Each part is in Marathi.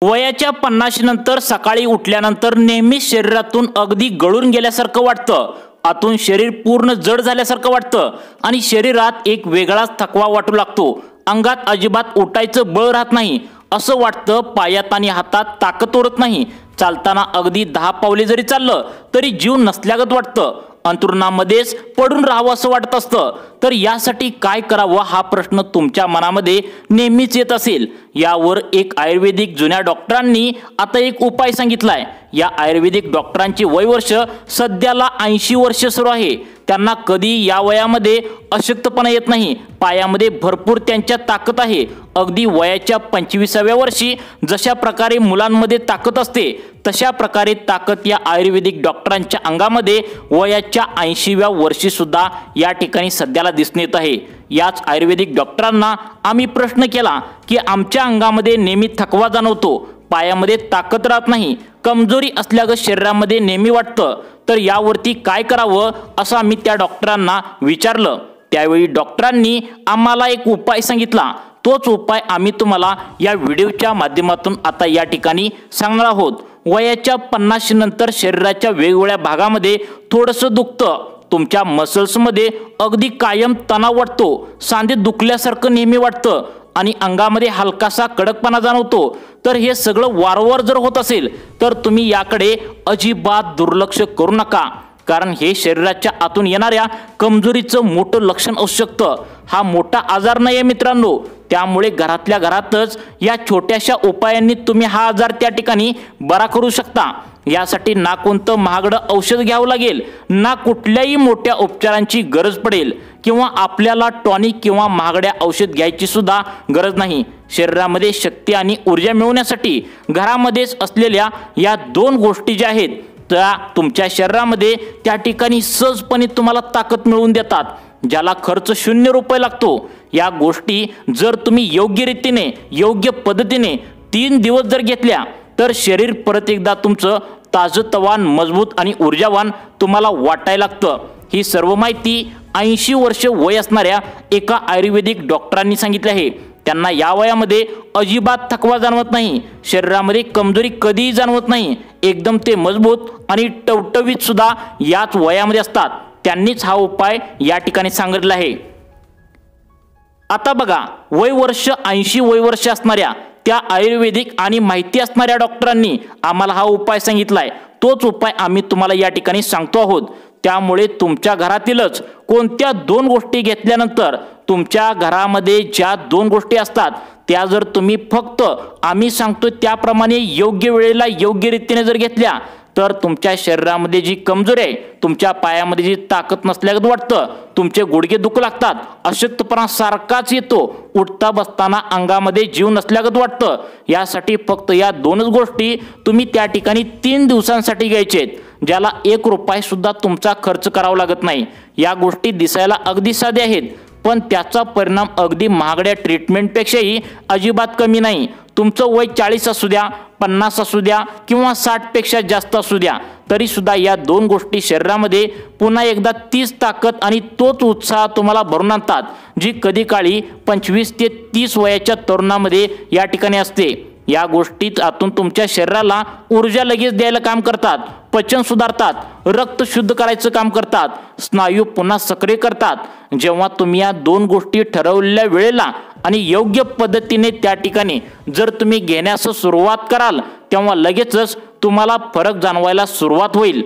वयाच्या 50 नंतर सकाळी उठल्यानंतर नेहमी शरीरातून अगदी गळून गेल्यासारखं वाटतं। आतून शरीर पूर्ण जड झाल्यासारखं वाटतं आणि शरीरात एक वेगळाच थकवा वाटू लागतो। अंगात अजिबात उठायचं बळ राहत नाही असं वाटतं। पायात आणि हातात ताकद उरत नाही। चालताना अगदी 10 पावले जरी चाललं तरी जीव नसल्यागत वाटतं। अंतरुणामध्येच पडून राहावं असं वाटत असतं। तर यासाठी काय करावं हा प्रश्न तुमच्या मनामध्ये नेहमीच येत असेल। यावर एक आयुर्वेदिक जुन्या डॉक्टरांनी आता एक उपाय सांगितलाय। या आयुर्वेदिक डॉक्टरांचे वय वर्ष सध्याला 80 वर्ष सुरू आहे। त्यांना कधी या वयामध्ये अशक्तपणा येत नाही। पायामध्ये भरपूर त्यांच्या ताकद आहे। अगदी वयाच्या 25व्या वर्षी जशा प्रकारे मुलांमध्ये ताकद असते तशा प्रकारे ताकद या आयुर्वेदिक डॉक्टरांच्या अंगामध्ये वयाच्या 80व्या वर्षी सुद्धा या ठिकाणी सध्याला दिसून येत आहे। याच आयुर्वेदिक डॉक्टरांना आम्ही प्रश्न केला की आमच्या अंगामध्ये नेहमी थकवा जाणवतो, पायामध्ये ताकद राहत नाही, कमजोरी असल्यागत शरीरामध्ये नेहमी वाटतं, तर यावरती काय करावं असं आम्ही त्या डॉक्टरांना विचारलं। त्यावेळी डॉक्टरांनी आम्हाला एक उपाय सांगितला। तोच उपाय आम्ही तुम्हाला या व्हिडिओच्या माध्यमातून आता या ठिकाणी सांगणार आहोत। वयाच्या 50 नंतर शरीराच्या वेगवेगळ्या भागामध्ये थोडंसं दुखतं, तुमच्या मसल्समध्ये अगदी कायम तणाव वाटतो, सांधे दुखल्यासारखं नेहमी वाटतं आणि अंगामध्ये हलकासा कडकपणा जाणवतो। तर हे सगळं वारंवार जर होत असेल तर तुम्ही याकडे अजिबात दुर्लक्ष करू नका, कारण हे शरीराच्या आतून येणाऱ्या कमजोरीचं मोठं लक्षण असू शकतं। हा मोठा आजार नाहीये मित्रांनो, त्यामुळे घरातल्या घरातच या छोट्याशा उपायांनी तुम्ही हा आजार त्या ठिकाणी बरा करू शकता। यासाठी ना कोणतं महागडं औषध घ्यावं लागेल, ना कुठल्याही मोठ्या उपचारांची गरज पडेल किंवा आपल्याला टॉनिक किंवा महागड्या औषध घ्यायची सुद्धा गरज नाही। शरीरामध्ये शक्ती आणि ऊर्जा मिळवण्यासाठी घरामध्येच असलेल्या या 2 गोष्टी ज्या आहेत त्या तुमच्या शरीरामध्ये त्या ठिकाणी सहजपणे तुम्हाला ताकद मिळवून देतात, ज्याला खर्च 0 रुपये लागतो। या गोष्टी जर तुम्ही योग्य रीतीने योग्य पद्धतीने 3 दिवस जर घेतल्या तर शरीर परत एकदा तुमचं ताजतवान, मजबूत आणि ऊर्जावान तुम्हाला वाटायला लागतं। ही सर्व माहिती 80 वर्ष वय असणाऱ्या एका आयुर्वेदिक डॉक्टरांनी सांगितले आहे। त्यांना या वयामध्ये अजिबात थकवा जाणवत नाही, शरीरामध्ये कमजोरी कधीही जाणवत नाही, एकदम ते मजबूत आणि टवटवीत सुद्धा याच वयामध्ये असतात। त्यांनीच हा उपाय या ठिकाणी सांगितला आहे। आता बघा, वय वर्ष 80 वय वर्ष असणाऱ्या त्या आयुर्वेदिक आणि माहिती असणाऱ्या डॉक्टरांनी आम्हाला हा उपाय सांगितलाय। तोच उपाय आम्ही तुम्हाला या ठिकाणी सांगतो आहोत। त्यामुळे तुमच्या घरातीलच कोणत्या 2 गोष्टी घेतल्यानंतर तुमच्या घरामध्ये ज्या 2 गोष्टी असतात त्या जर तुम्ही फक्त आम्ही सांगतो त्याप्रमाणे योग्य वेळेला योग्य रीतीने जर घेतल्या तर तुमच्या शरीरामध्ये जी कमजोरी आहे, तुमच्या पायामध्ये जी ताकद नसल्यागत वाटतं, तुमचे गुडघे दुखू लागतात, अशक्तपणा सारखाच येतो, उठता बसताना अंगामध्ये जीव नसल्यागत वाटतं, यासाठी फक्त या 2च गोष्टी तुम्ही त्या ठिकाणी 3 दिवसांसाठी घ्यायचे आहेत, ज्याला 1 रुपया सुद्धा तुमचा खर्च करावा लागत नाही। या गोष्टी दिसायला अगदी साध्या आहेत पण त्याचा परिणाम अगदी महागड्या ट्रीटमेंटपेक्षाही अजिबात कमी नाही। तुमचं वय 40 असू द्या, 50 असू द्या किंवा 60 पेक्षा जास्त असू द्या, तरी सुद्धा या 2 गोष्टी शरीरामध्ये पुन्हा एकदा तीच ताकद आणि तोच उत्साह तुम्हाला भरून आणतात, जी कधी काळी 25 ते 30 वयाच्या तरुणामध्ये या ठिकाणी असते। या गोष्टीत आतून तुमच्या शरीराला ऊर्जा लगेच द्यायला काम करतात, पचन सुधारतात, रक्त शुद्ध करायचं काम करतात, स्नायू पुन्हा सक्रिय करतात। जेव्हा तुम्ही या 2 गोष्टी ठरवलेल्या वेळेला आणि योग्य पद्धतीने त्या ठिकाणी जर तुम्ही घेण्यास सुरुवात कराल तेव्हा लगेचच तुम्हाला फरक जाणवायला सुरुवात होईल।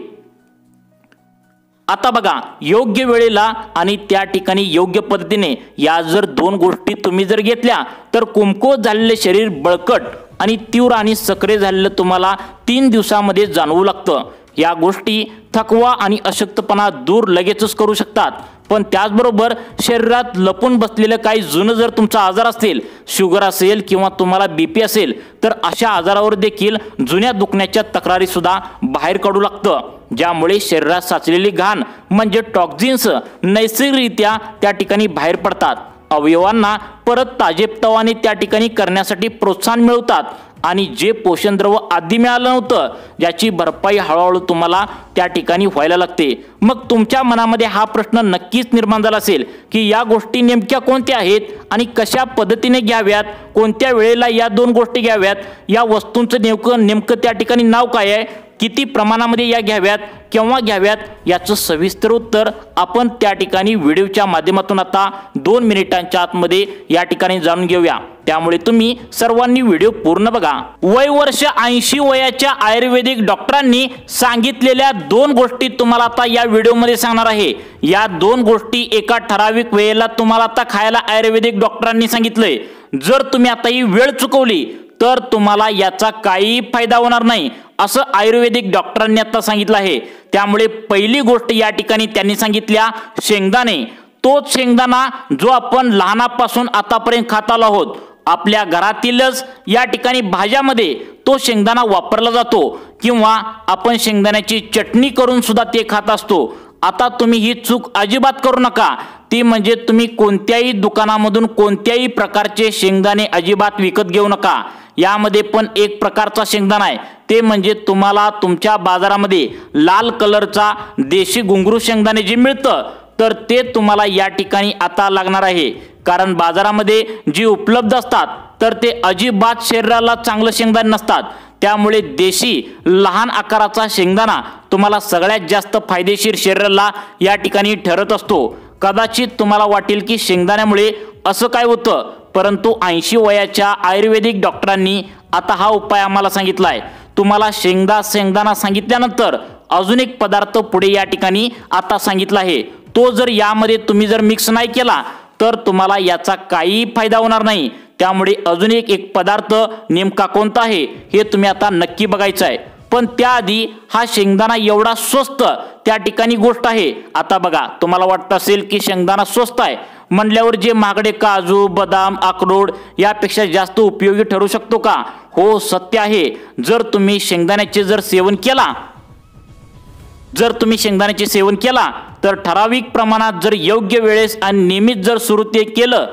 आता बघा, योग्य वेळेला आणि त्या ठिकाणी योग्य पद्धतीने या जर 2 गोष्टी तुम्ही जर घेतल्या तर कुमकुवत झालेले शरीर बळकट आणि तीव्र आणि सक्रिय झालेलं तुम्हाला 3 दिवसामध्ये जाणवू लागतं। या गोष्टी थकवा आणि अशक्तपणा दूर लगेचच करू शकतात, पण त्याचबरोबर शरीरात लपून बसलेलं काही जुनं जर तुमचा आजार असेल, शुगर असेल किंवा तुम्हाला बीपी असेल, तर अशा आजारावर देखील जुन्या दुखण्याच्या तक्रारी सुद्धा बाहेर काढू लागतं, ज्यामुळे शरीरात साचलेली घाण म्हणजे टॉक्झिन्स नैसर्गिकरित्या त्या ठिकाणी बाहेर पडतात, अवयवांना परत ताजेतवाने त्या ठिकाणी करण्यासाठी प्रोत्साहन मिळवतात आणि जे पोषण द्रव्य आधी मिळालं नव्हतं ज्याची भरपाई हळूहळू तुम्हाला त्या ठिकाणी व्हायला लागते। मग तुमच्या मनामध्ये हा प्रश्न नक्कीच निर्माण झाला असेल की या गोष्टी नेमक्या कोणत्या आहेत आणि कशा पद्धतीने घ्याव्यात, कोणत्या वेळेला या दोन गोष्टी घ्याव्यात, या वस्तूंचं नेमकं त्या ठिकाणी नाव काय आहे, किती प्रमाणामध्ये या घ्याव्यात, केव्हा घ्याव्यात, याचं सविस्तर उत्तर आपण त्या ठिकाणी व्हिडिओच्या माध्यमातून आता 2 मिनिटांच्या आतमध्ये या ठिकाणी जाणून घेऊया। त्यामुळे तुम्ही सर्वांनी व्हिडिओ पूर्ण बघा। वय वर्ष 80 वयाच्या आयुर्वेदिक डॉक्टरांनी सांगितलेल्या 2 गोष्टी तुम्हाला आता या व्हिडिओमध्ये सांगणार आहे। या 2 गोष्टी एका ठराविक वेळेला तुम्हाला आता खायला आयुर्वेदिक डॉक्टरांनी सांगितलंय। जर तुम्ही आता ही वेळ चुकवली तर तुम्हाला याचा काही फायदा होणार नाही असं आयुर्वेदिक डॉक्टरांनी आता सांगितलं आहे। त्यामुळे पहिली गोष्ट या ठिकाणी त्यांनी सांगितल्या शेंगदाणे। तोच शेंगदाणा जो आपण लहानापासून आतापर्यंत खात आलो आहोत, आपल्या घरातीलच या ठिकाणी भाज्यामध्ये तो शेंगदाणा वापरला जातो किंवा आपण शेंगदाण्याची चटणी करून सुद्धा ते खात असतो। आता तुम्ही ही चूक अजिबात करू नका, ती म्हणजे तुम्ही कोणत्याही दुकानामधून कोणत्याही प्रकारचे शेंगदाणे अजिबात विकत घेऊ नका। यामध्ये पण एक प्रकारचा शेंगदाणा आहे, ते म्हणजे तुम्हाला तुमच्या बाजारामध्ये लाल कलरचा देशी घुंगरू शेंगदाणे जे मिळतं तर ते तुम्हाला या ठिकाणी आता लागणार आहे। कारण बाजारामध्ये जी उपलब्ध असतात तर ते अजिबात शरीराला चांगलं शेंगदाणे नसतात। त्यामुळे देशी लहान आकाराचा शेंगदाणा तुम्हाला सगळ्यात जास्त फायदेशीर शरीराला या ठिकाणी ठरत असतो। कदाचित तुम्हाला वाटेल की शेंगदाण्यामुळे असं काय होतं, परंतु 80 वयाच्या आयुर्वेदिक डॉक्टरांनी आता हा उपाय आम्हाला सांगितलाय। तुम्हाला शेंगदाणा सांगितल्यानंतर अजून एक पदार्थ पुढे या ठिकाणी आता सांगितला आहे। तो जर यामध्ये तुम्ही जर मिक्स नाही केला तर तुम्हाला याचा काही फायदा होणार नाही। त्यामुळे अजून एक पदार्थ नेमका कोणता आहे हे तुम्ही आता नक्की बघायचं आहे। पण त्याआधी हा शेंगदाणा एवढा स्वस्त त्या ठिकाणी गोष्ट आहे। आता बघा, तुम्हाला वाटत असेल की शेंगदाणा स्वस्त आहे म्हणल्यावर जे महागडे काजू, बदाम, अक्रोड यापेक्षा जास्त उपयोगी ठरू शकतो का? हो, सत्य आहे। जर तुम्ही शेंगदाण्याचे सेवन केला तर ठराविक प्रमाणात जर योग्य वेळेस आणि नियमित जर सुरू ते केलं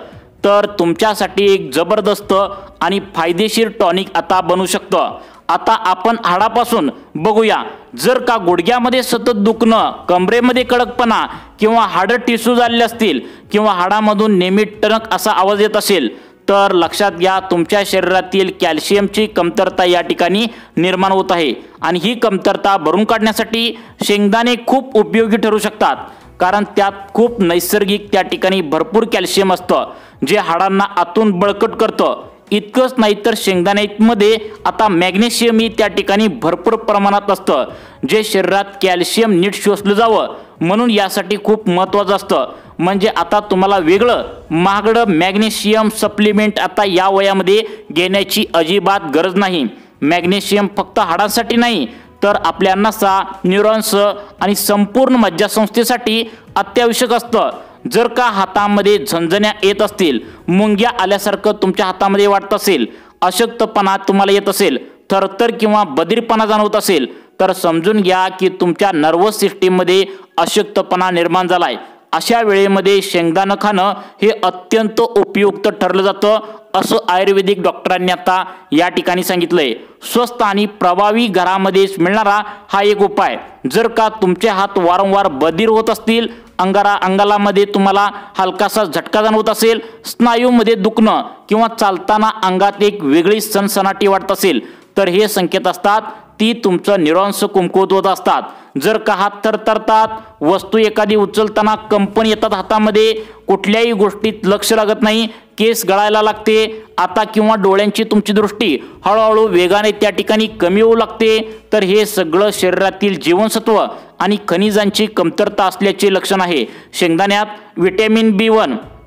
तर तुमच्यासाठी एक जबरदस्त आणि फायदेशीर टॉनिक आता बनू शकतं। आता आपण हाडापासून बघूया। जर का गुडघ्यामध्ये सतत दुखणं, कमरेमध्ये कडकपणा किंवा हाडं टिसू झालेले असतील किंवा हाडामधून नेहमी टणक असा आवाज येत असेल तर लक्षात घ्या, तुमच्या शरीरातील कॅल्शियमची कमतरता या ठिकाणी निर्माण होत आहे। आणि ही कमतरता भरून काढण्यासाठी शेंगदाणे खूप उपयोगी ठरू शकतात, कारण त्यात खूप नैसर्गिक त्या ठिकाणी भरपूर कॅल्शियम असतं जे हाडांना आतून बळकट करतं। इतकंच नाही तर शेंगदाण्यामध्ये आता मॅग्नेशियम ही त्या ठिकाणी भरपूर प्रमाणात असतं जे शरीरात कॅल्शियम नीट शोषलं जावं म्हणून यासाठी खूप महत्त्वाचं असतं। म्हणजे आता तुम्हाला वेगळं महागडं मॅग्नेशियम सप्लिमेंट आता या वयामध्ये घेण्याची अजिबात गरज नाही। मॅग्नेशियम फक्त हाडांसाठी नाही तर आपल्या नसा, न्यूरॉन्स आणि संपूर्ण मज्जासंस्थेसाठी अत्यावश्यक असतं। जर का हातामध्ये झणझण्या येत असतील, मुंग्या आल्यासारखं तुमच्या हातामध्ये वाटत असेल, अशक्तपणा तुम्हाला येत असेल, थरथर किंवा बधीरपणा जाणवत असेल तर समजून घ्या की तुमच्या नर्वस सिस्टीममध्ये अशक्तपणा निर्माण झालाय। अशा वेळेमध्ये शेंगदाणा खाणं हे अत्यंत उपयुक्त ठरलं जातं असं आयुर्वेदिक डॉक्टरांनी आता या ठिकाणी सांगितलंय। स्वस्त आणि प्रभावी घरामध्येच मिळणारा हा एक उपाय। जर का तुमचे हात वारंवार बधीर होत असतील, अंगामध्ये तुम्हाला हलकासा झटका जाणवत असेल, स्नायूमध्ये दुखणं किंवा चालताना अंगात एक वेगळी सनसनाटी वाटत असेल तर हे संकेत असतात ती तुमचं न्यूरॉन्स कुमकुवत होत असतात। जर का हात थरथरतात, वस्तू एखादी उचलताना कंपन येतात हातामध्ये, कुठल्याही गोष्टीत लक्ष लागत नाही, केस गळायला लागते आता किंवा डोळ्यांची तुमची दृष्टी हळूहळू वेगाने त्या ठिकाणी कमी होऊ लागते तर हे सगळं शरीरातील जीवनसत्व आणि खनिजांची कमतरता असल्याचे लक्षण आहे। शेंगदाण्यात व्हिटॅमिन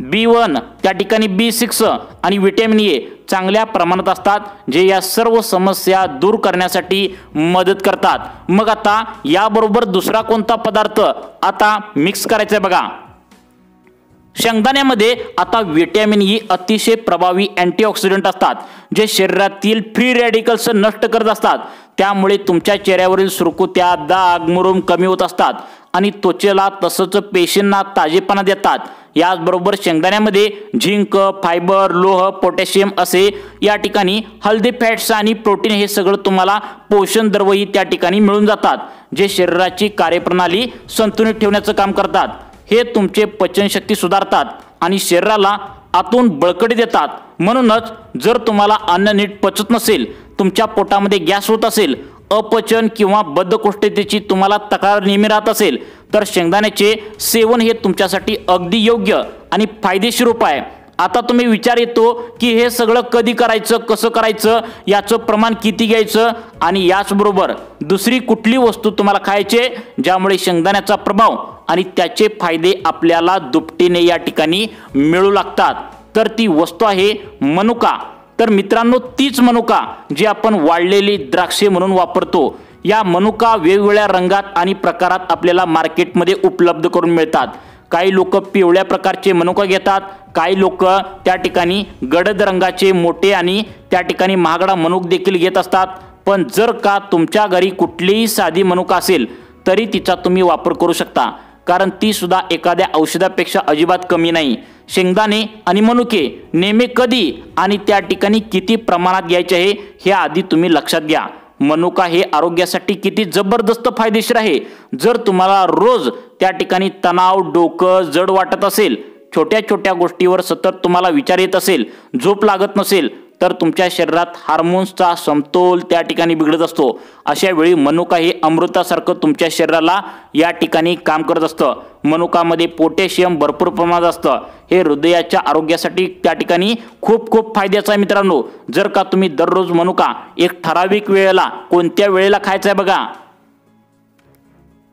B1 त्या ठिकाणी B6 आणि व्हिटॅमिन ए चांगल्या प्रमाणात असतात जे या सर्व समस्या दूर करण्यासाठी मदत करतात। मग आता याबरोबर दुसरा कोणता पदार्थ आता मिक्स करायचा आहे बघा। शेंगदाण्यामध्ये आता व्हिटॅमिन ई अतिशय प्रभावी अँटीऑक्सिडंट असतात जे शरीरातील फ्री रॅडिकल्स नष्ट करत असतात। त्यामुळे तुमच्या चेहऱ्यावरील सुरकुत्या, दाग, मुरूम कमी होत असतात आणि त्वचेला तसंच पेशींना ताजेपणा देतात। याचबरोबर शेंगदाण्यामध्ये झिंक, फायबर, लोह, पोटॅशियम असे या ठिकाणी हेल्दी फॅट्स आणि प्रोटीन हे सगळं तुम्हाला पोषण द्रव्यही त्या ठिकाणी मिळून जातात, जे शरीराची कार्यप्रणाली संतुलित ठेवण्याचं काम करतात। हे तुमचे पचनशक्ती सुधारतात आणि शरीराला आतून बळकटी देतात। म्हणूनच जर तुम्हाला अन्न नीट पचत नसेल, तुमच्या पोटामध्ये गॅस होत असेल, अपचन किंवा बद्धकोष्ठतेची तुम्हाला तक्रार नेहमी राहत असेल, तर शेंगदाण्याचे सेवन हे तुमच्यासाठी अगदी योग्य आणि फायदेशीर उपाय आहे। आता तुम्ही विचार येतो की हे सगळं कधी करायचं, कसं करायचं, याचं प्रमाण किती घ्यायचं आणि याचबरोबर दुसरी कुठली वस्तू तुम्हाला खायचे ज्यामुळे शेंगदाण्याचा प्रभाव आणि त्याचे फायदे आपल्याला दुपटीने या ठिकाणी मिळू लागतात। तर ती वस्तू आहे मनुका। तर मित्रांनो, तीच मनुका जी आपण वाळलेली द्राक्षे म्हणून वापरतो। या मनुका वेगवेगळ्या रंगात आणि प्रकारात आपल्याला मार्केटमध्ये उपलब्ध करून मिळतात। काही लोक पिवळ्या प्रकारचे मनुका घेतात, काही लोक त्या ठिकाणी गडद रंगाचे मोठे आणि त्या ठिकाणी महागडा मनुक देखील घेत असतात। पण जर का तुमच्या घरी कुठलीही साधी मनुका असेल तरी तिचा तुम्ही वापर करू शकता, कारण ती सुद्धा एखाद्या औषधापेक्षा अजिबात कमी नाही। शेंगदाणे आणि मनुके नेहमी कधी आणि त्या ठिकाणी किती प्रमाणात घ्यायचे आहे हे आधी तुम्ही लक्षात घ्या। मनुका हे आरोग्यासाठी किती जबरदस्त फायदेशीर आहे। जर तुम्हाला रोज त्या ठिकाणी तणाव, डोकं जड वाटत असेल, छोट्या छोट्या गोष्टीवर सतत तुम्हाला विचार येत असेल, झोप लागत नसेल, तर तुमच्या शरीरात हार्मोन्सचा समतोल त्या ठिकाणी बिघडत असतो। अशा वेळी मनुका हे अमृतासारखं तुमच्या शरीराला या ठिकाणी काम करत असतं। मनुकामध्ये पोटॅशियम भरपूर प्रमाणात असतं, हे हृदयाच्या आरोग्यासाठी त्या ठिकाणी खूप खूप फायद्याचं आहे। मित्रांनो, जर का तुम्ही दररोज मनुका एक ठराविक वेळेला, कोणत्या वेळेला खायचं आहे बघा,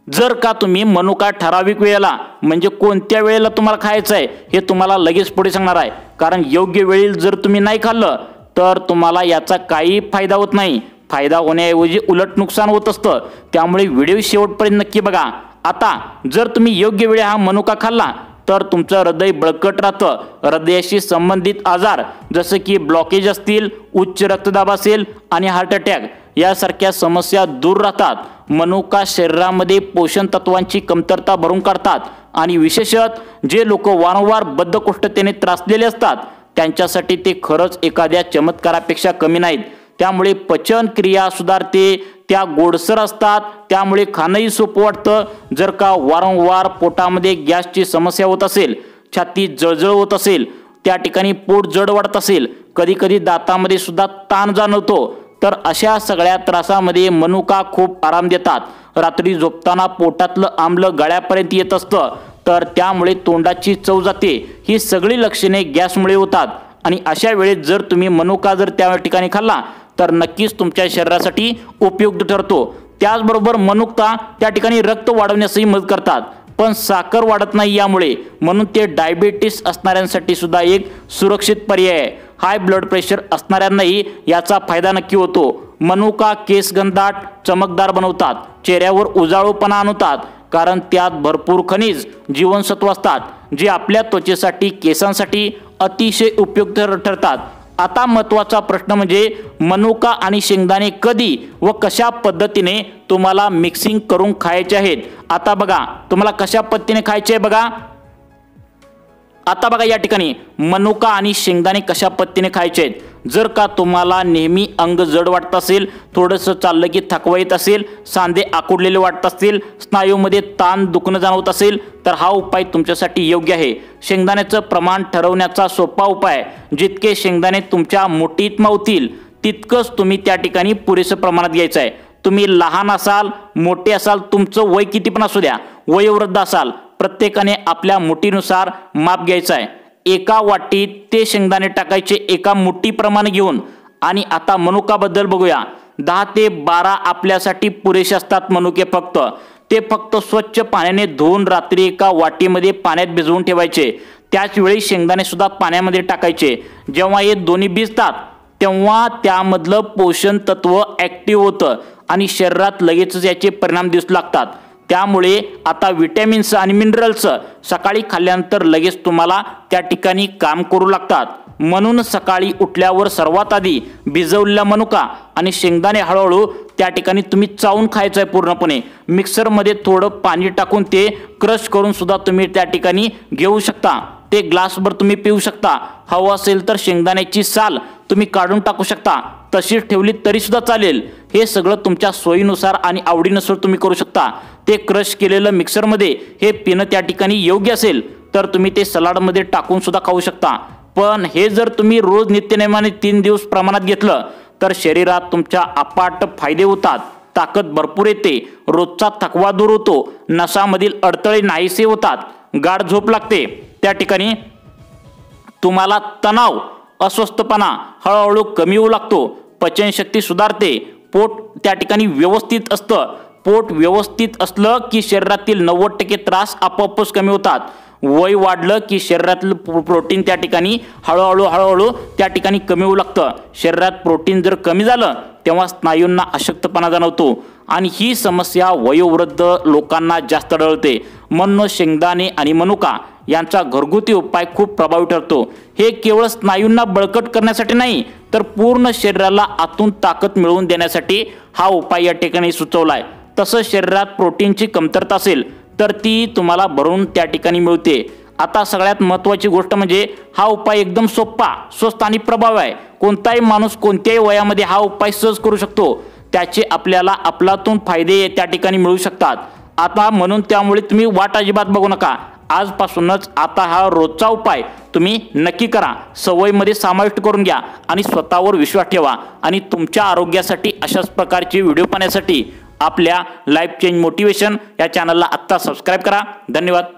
जर का तुम्ही मनुका ठराविक वेळेला म्हणजे कोणत्या वेळेला तुम्हाला खायचं आहे हे तुम्हाला लगेच पुढे सांगणार आहे, कारण योग्य वेळी जर तुम्ही नाही खाल्लं तर तुम्हाला याचा काही फायदा होत नाही। फायदा होण्याऐवजी उलट नुकसान होत असतं। त्यामुळे व्हिडिओ शेवटपर्यंत नक्की बघा। आता जर तुम्ही योग्य वेळी हा मनुका खाल्ला तर तुमचं हृदय बळकट राहतं। हृदयाशी संबंधित आजार जसं की ब्लॉकेज असतील, उच्च रक्तदाब असेल आणि हार्ट अटॅक यासारख्या समस्या दूर राहतात। मनुका शरीरामध्ये पोषण तत्वांची कमतरता भरून काढतात आणि विशेषतः जे लोक वारंवार बद्धकोष्ठतेने त्रासलेले असतात त्यांच्यासाठी ते खरंच एखाद्या चमत्कारापेक्षा कमी नाहीत। त्यामुळे पचन क्रिया सुधारते, त्या गोडसर असतात, त्यामुळे खाणंही सोपं वाटतं। जर का वारंवार पोटामध्ये गॅसची समस्या होत असेल, छातीत जळजळ होत असेल, त्या ठिकाणी पोट जड वाटत असेल, कधी कधी दातामध्ये सुद्धा ताण जाणवतो, तर अशा सगळ्या त्रासामध्ये मनुका खूप आराम देतात। रात्री झोपताना पोटातलं आम्ल गळ्यापर्यंत येत असतं, तर त्यामुळे तोंडाची चव जाते। ही सगळी लक्षणे गॅसमुळे होतात आणि अशा वेळेत जर तुम्ही मनुका जर त्या ठिकाणी खाल्ला तर नक्कीच तुमच्या शरीरासाठी उपयुक्त ठरतो। त्याचबरोबर मनुका त्या ठिकाणी रक्त वाढवण्यासही मदत करतात, पण साखर वाढत नाही यामुळे, म्हणून ते डायबिटीस असणाऱ्यांसाठी सुद्धा एक सुरक्षित पर्याय आहे। हाय ब्लड प्रेशर असणाऱ्यांनाही याचा फायदा नक्की होतो। मनुका केस घनदाट, चमकदार बनवतात, चेहऱ्यावर उजाळूपणा आणतात, कारण त्यात भरपूर खनिज, जीवनसत्व असतात, जे आपल्या त्वचेसाठी, केसांसाठी अतिशय उपयुक्त ठरतात। आता महत्त्वाचा प्रश्न म्हणजे मनुका आणि शेंगदाणे कधी व कशा पद्धतीने तुम्हाला मिक्सिंग करून खायचे आहेत। आता बघा तुम्हाला कशा पद्धतीने खायचे आहे बघा। आता बघा या ठिकाणी मनुका आणि शेंगदाणे कशा पद्धतीने खायचे आहेत। जर का तुम्हाला नेहमी अंग जड वाटत असेल, थोडंसं चाललं की थकवा येत असेल, सांधे आकुडलेले वाटत असतील, स्नायूमध्ये ताण दुखणं जाणवत असेल, तर हा उपाय तुमच्यासाठी योग्य आहे। शेंगदाण्याचं प्रमाण ठरवण्याचा सोपा उपाय, जितके शेंगदाणे तुमच्या मुठीत मावतील तितकंच तुम्ही त्या ठिकाणी पुरेसं प्रमाणात घ्यायचं आहे। तुम्ही लहान असाल, मोठे असाल, तुमचं वय किती पण असू द्या, वयोवृद्ध असाल, प्रत्येकाने आपल्या मुठीनुसार माप घ्यायचं आहे। एका वाटीत ते शेंगदाणे टाकायचे एका मुठीप्रमाणे घेऊन। आणि आता मनुकाबद्दल बघूया। 10 ते 12 आपल्यासाठी पुरेसे असतात मनुके फक्त। ते फक्त स्वच्छ पाण्याने धुवून रात्री एका वाटीमध्ये पाण्यात भिजवून ठेवायचे। त्याच वेळी शेंगदाणे सुद्धा पाण्यामध्ये टाकायचे। जेव्हा हे दोन्ही भिजतात तेव्हा त्यामधलं पोषण तत्व ॲक्टिव्ह होतं आणि शरीरात लगेचच याचे परिणाम दिसू लागतात। त्यामुळे आता विटॅमिन्स आणि मिनरल्स सकाळी खाल्ल्यानंतर लगेच तुम्हाला त्या ठिकाणी काम करू लागतात। म्हणून सकाळी उठल्यावर सर्वात आधी भिजवलेला मनुका आणि शेंगदाणे हळूहळू त्या ठिकाणी तुम्ही चावून खायचं आहे पूर्णपणे। मिक्सरमध्ये थोडं पाणी टाकून ते क्रश करून सुद्धा तुम्ही त्या ठिकाणी घेऊ शकता। ते ग्लासभर तुम्ही पिऊ शकता। हवं असेल तर शेंगदाण्याची साल तुम्ही काढून टाकू शकता, तशीच ठेवली तरी सुद्धा चालेल। हे सगळं तुमच्या सोयीनुसार आणि आवडीनुसार तुम्ही करू शकता। ते क्रश केलेलं मिक्सरमध्ये हे पिणं त्या ठिकाणी योग्य असेल तर तुम्ही ते सलाडमध्ये टाकून सुद्धा खाऊ शकता। पण हे जर तुम्ही रोज नित्यनेमाने 3 दिवस प्रमाणात घेतलं तर शरीरात तुमच्या अपाट फायदे होतात। ताकद भरपूर येते, रोजचा थकवा दूर होतो, नसामधील अडथळे नाहीसे होतात, गाढ झोप लागते, त्या ठिकाणी तुम्हाला तणाव अस्वस्थपणा हळूहळू कमी होऊ लागतो, पचनशक्ती सुधारते, पोट त्या ठिकाणी व्यवस्थित असतं। पोट व्यवस्थित असलं की शरीरातील 90% त्रास आपोआपच कमी होतात। वय वाढलं की शरीरातील प्रोटीन त्या ठिकाणी हळूहळू त्या ठिकाणी कमी होऊ लागतं। शरीरात प्रोटीन जर कमी झालं तेव्हा स्नायूंना अशक्तपणा जाणवतो आणि ही समस्या वयोवृद्ध लोकांना जास्त आढळते। म्हणून शेंगदाणे आणि मनुका यांचा घरगुती उपाय खूप प्रभावी ठरतो। हे केवळ स्नायूंना बळकट करण्यासाठी नाही तर पूर्ण शरीराला आतून ताकद मिळवून देण्यासाठी हा उपाय या ठिकाणी सुचवलाय। तसं शरीरात प्रोटीनची कमतरता असेल तर ती तुम्हाला भरून त्या ठिकाणी मिळते। आता सगळ्यात महत्त्वाची गोष्ट म्हणजे हा उपाय एकदम सोपा, स्वस्त आणि प्रभावी आहे। कोणताही माणूस कोणत्याही वयामध्ये हा उपाय सहज करू शकतो। त्याचे आपल्याला अफलातून फायदे त्या ठिकाणी मिळू शकतात। आता म्हणून त्यामुळे तुम्ही वाट अजिबात बघू नका। आजपासूनच आता हा रोजचा उपाय तुम्ही नक्की करा, सवयीमध्ये समाविष्ट करून घ्या आणि स्वतःवर विश्वास ठेवा। आणि तुमच्या आरोग्यासाठी अशाच प्रकारचे व्हिडिओ पाहण्यासाठी आपल्या लाईफ चेंज मोटिवेशन या चॅनलला आत्ता सबस्क्राईब करा। धन्यवाद।